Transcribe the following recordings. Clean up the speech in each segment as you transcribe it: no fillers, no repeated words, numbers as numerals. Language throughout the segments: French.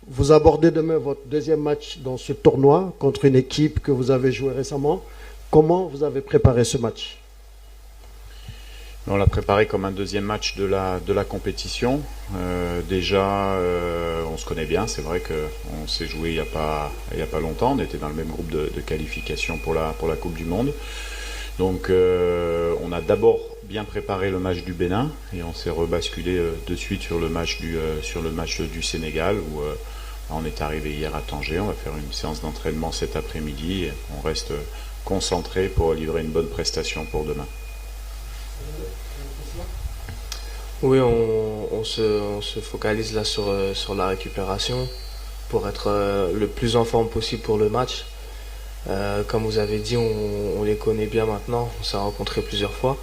Vous abordez demain votre deuxième match dans ce tournoi contre une équipe que vous avez joué récemment. Comment vous avez préparé ce match? On l'a préparé comme un deuxième match de la compétition. Déjà, on se connaît bien. C'est vrai qu'on s'est joué il y a pas longtemps. On était dans le même groupe de qualification pour la Coupe du Monde. Donc, on a d'abord bien préparé le match du Bénin et on s'est rebasculé de suite sur le match du Sénégal où on est arrivé hier à Tanger. On va faire une séance d'entraînement cet après-midi. On reste concentré pour livrer une bonne prestation pour demain. Oui, on se focalise là sur la récupération pour être le plus en forme possible pour le match. Comme vous avez dit, on les connaît bien maintenant, on s'est rencontrés plusieurs fois.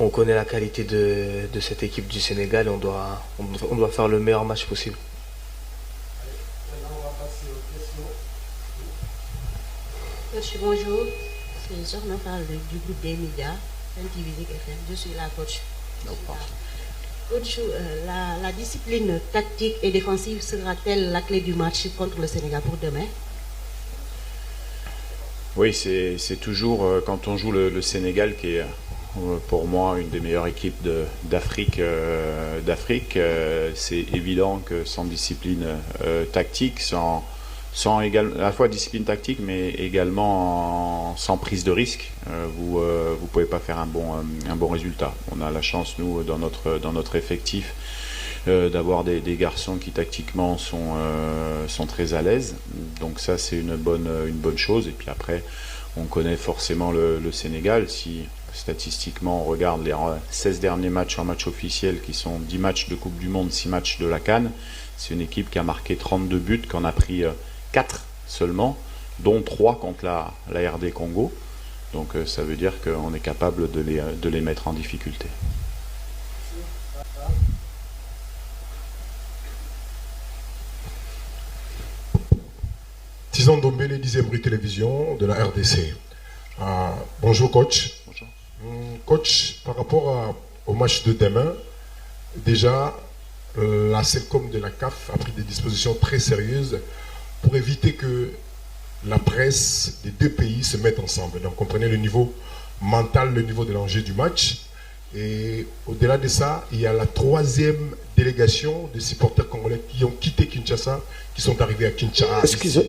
On connaît la qualité de cette équipe du Sénégal et on doit faire le meilleur match possible. Coach, bonjour, c'est Sorna Fall du groupe des médias, NTV FM. Je suis la coach. Coach, la discipline tactique et défensive sera-t-elle la clé du match contre le Sénégal pour demain? Oui, c'est toujours quand on joue le Sénégal qui est pour moi une des meilleures équipes d'Afrique. C'est évident que sans discipline tactique, à la fois discipline tactique, mais également sans prise de risque, vous pouvez pas faire un bon résultat. On a la chance, nous, dans notre effectif, d'avoir des garçons qui tactiquement sont très à l'aise. Donc ça, c'est une bonne chose. Et puis après, on connaît forcément le Sénégal. Si statistiquement on regarde les 16 derniers matchs en match officiel, qui sont 10 matchs de Coupe du Monde, 6 matchs de la CAN, c'est une équipe qui a marqué 32 buts, qui en a pris 4 seulement, dont 3 contre la RD Congo. Donc ça veut dire qu'on est capable de les mettre en difficulté. Tizan Dombele, 10e rue télévision de la RDC. Bonjour coach. Bonjour. Coach, par rapport au match de demain, déjà la CELCOM de la CAF a pris des dispositions très sérieuses pour éviter que la presse des deux pays se mette ensemble. Donc comprenez le niveau mental, le niveau de l'enjeu du match. Et au-delà de ça, il y a la 3e délégation de supporters congolais qui ont quitté Kinshasa, qui sont arrivés à Kinshasa.